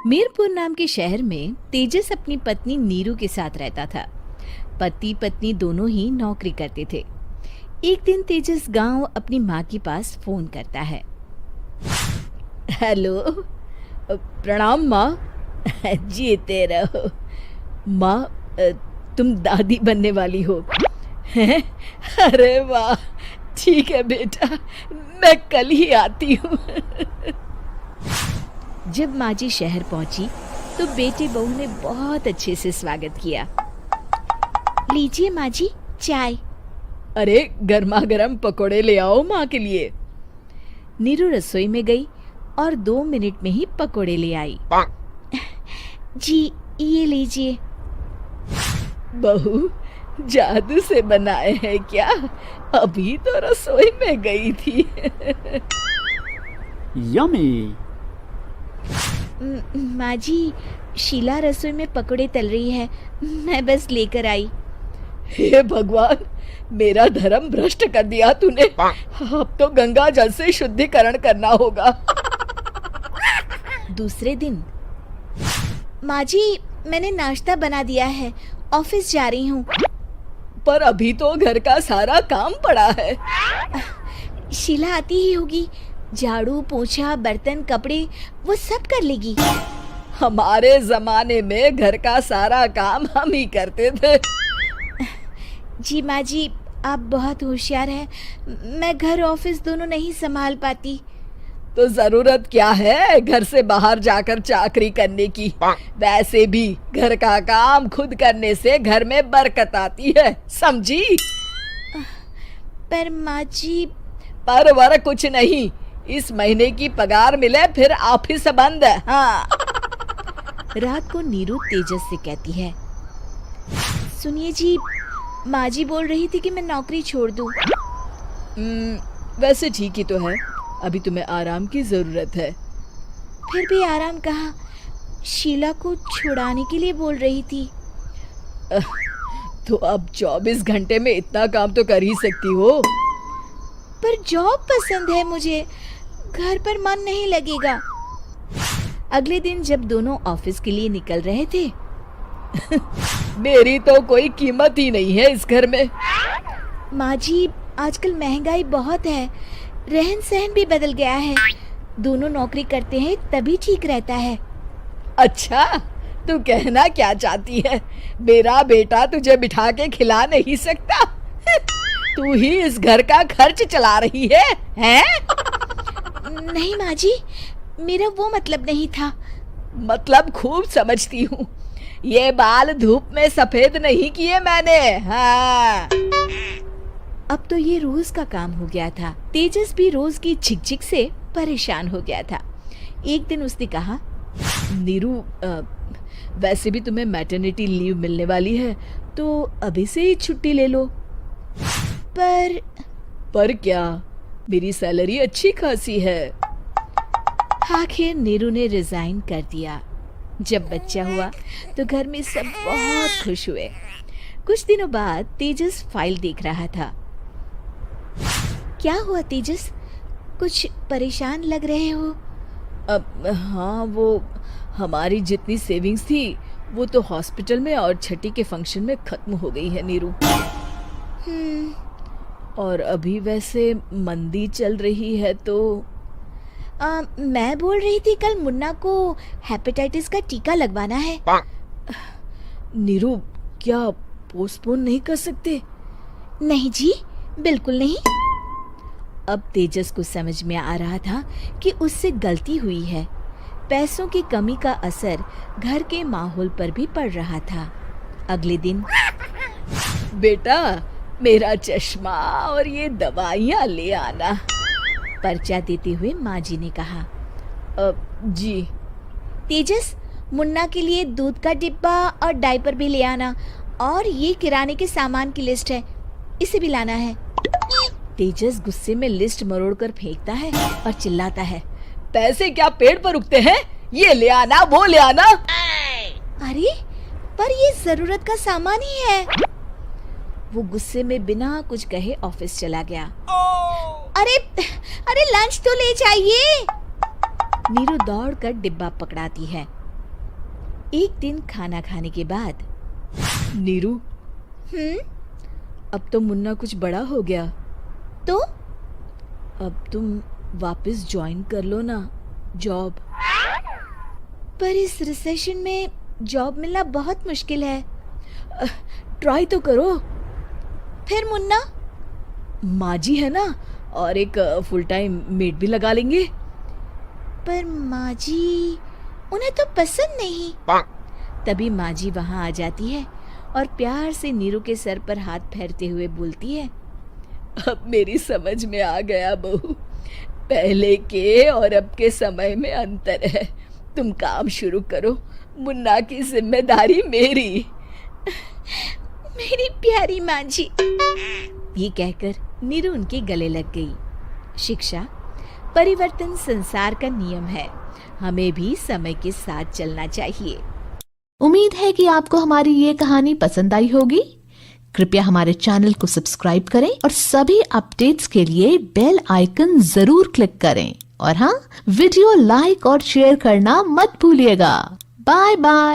मीरपुर नाम के शहर में तेजस अपनी पत्नी नीरू के साथ रहता था। पति पत्नी दोनों ही नौकरी करते थे। एक दिन तेजस गांव अपनी माँ के पास फोन करता है। हेलो, प्रणाम माँ। जीते रहो माँ, तुम दादी बनने वाली हो हैं? अरे वाह, ठीक है बेटा, मैं कल ही आती हूँ। जब माँ जी शहर पहुंची तो बेटे बहू ने बहुत अच्छे से स्वागत किया। लीजिए माँ जी, चाय। अरे गर्मा गर्म पकोड़े ले आओ माँ के लिए। नीरू रसोई में गई और 2 मिनट में ही पकोड़े ले आई। जी ये लीजिए। बहू जादू से बनाए हैं क्या? अभी तो रसोई में गई थी। यम्मी। माँ जी, शीला रसोई में पकोड़े तल रही है, मैं बस लेकर आई। हे भगवान, मेरा धर्म भ्रष्ट कर दिया तूने। अब तो गंगा जल से शुद्धिकरण करना होगा। दूसरे दिन, माँ जी मैंने नाश्ता बना दिया है, ऑफिस जा रही हूँ। पर अभी तो घर का सारा काम पड़ा है। शीला आती ही होगी, झाड़ू पोछा बर्तन कपड़े वो सब कर लेगी। हमारे जमाने में घर का सारा काम हम ही करते थे। जी माँ जी, आप बहुत होशियार हैं, मैं घर ऑफिस दोनों नहीं संभाल पाती। तो जरूरत क्या है घर से बाहर जाकर चाकरी करने की? वैसे भी घर का काम खुद करने से घर में बरकत आती है, समझी? पर माँ जी। पर वर कुछ नहीं, इस महीने की पगार मिले फिर ऑफिस बंद है। हाँ। रात को नीरू तेजस से कहती है, सुनिए जी, माँ जी बोल रही थी कि मैं नौकरी छोड़ दूं। वैसे ठीक ही तो है, अभी तुम्हें आराम की जरूरत है। फिर भी आराम कहाँ, शीला को छुड़ाने के लिए बोल रही थी। तो अब 24 घंटे में इतना काम तो कर ही सकती हो। पर जॉब पसंद है मुझे, घर पर मन नहीं लगेगा। अगले दिन जब दोनों ऑफिस के लिए निकल रहे थे, मेरी तो कोई कीमत ही नहीं है इस घर में। माँ जी, आजकल महंगाई बहुत है, रहन सहन भी बदल गया है, दोनों नौकरी करते हैं तभी ठीक रहता है। अच्छा, तू कहना क्या चाहती है? मेरा बेटा तुझे बिठा के खिला नहीं सकता? तू ही इस घर का खर्च चला रही है, हैं? नहीं माँ जी, मेरा वो मतलब नहीं था। मतलब खूब समझती हूँ, ये बाल धूप में सफेद नहीं किए मैंने। हाँ। अब तो ये रोज का काम हो गया था। तेजस भी रोज की झिकझिक से परेशान हो गया था। एक दिन उसने कहा, नीरू, वैसे भी तुम्हें मैटरनिटी लीव मिलने वाली है, तो अभी से ही छुट्टी ले लो। पर क्या, मेरी सैलरी अच्छी खासी है। आखिर नीरू ने रिजाइन कर दिया। जब बच्चा हुआ तो घर में सब बहुत खुश हुए। कुछ दिनों बाद तेजस फाइल देख रहा था। क्या हुआ तेजस, कुछ परेशान लग रहे हो? हाँ, वो हमारी जितनी सेविंग्स थी वो तो हॉस्पिटल में और छठी के फंक्शन में खत्म हो गई है नीरू। और अभी वैसे मंदी चल रही है तो मैं बोल रही थी कल मुन्ना को हेपेटाइटिस का टीका लगवाना है। नीरू, क्या पोस्टपोन नहीं कर सकते? नहीं जी, बिल्कुल नहीं। अब तेजस को समझ में आ रहा था कि उससे गलती हुई है। पैसों की कमी का असर घर के माहौल पर भी पड़ रहा था। अगले दिन, बेटा मेरा चश्मा और ये दवाइयाँ ले आना, पर्चा देते हुए माँ जी ने कहा। जी। तेजस, मुन्ना के लिए दूध का डिब्बा और डायपर भी ले आना, और ये किराने के सामान की लिस्ट है, इसे भी लाना है। तेजस गुस्से में लिस्ट मरोड़कर फेंकता है और चिल्लाता है, पैसे क्या पेड़ पर उगते हैं? ये ले आना, वो ले आना। अरे पर ये जरूरत का सामान ही है। वो गुस्से में बिना कुछ कहे ऑफिस चला गया। अरे लंच तो ले जाइए। नीरू दौड़कर डिब्बा पकड़ाती है। एक दिन खाना खाने के बाद, नीरू, अब तो मुन्ना कुछ बड़ा हो गया, तो अब तुम वापस ज्वाइन कर लो ना जॉब। पर इस रिसेशन में जॉब मिलना बहुत मुश्किल है। ट्राई तो करो। फिर मुन्ना, माँ जी है ना, और एक फुल टाइम मेड भी लगा लेंगे। पर माँ जी, उन्हें तो पसंद नहीं। तभी माँ जी वहाँ आ जाती है और प्यार से नीरू के सर पर हाथ फेरते हुए बोलती है, अब मेरी समझ में आ गया बहू, पहले के और अब के समय में अंतर है। तुम काम शुरू करो, मुन्ना की जिम्मेदारी मेरी। मेरी प्यारी माँ जी, ये कहकर नीरू उनके गले लग गई। शिक्षा, परिवर्तन संसार का नियम है, हमें भी समय के साथ चलना चाहिए। उम्मीद है कि आपको हमारी ये कहानी पसंद आई होगी। कृपया हमारे चैनल को सब्सक्राइब करें और सभी अपडेट्स के लिए बेल आइकन जरूर क्लिक करें। और हाँ, वीडियो लाइक और शेयर करना मत भूलिएगा। Bye bye.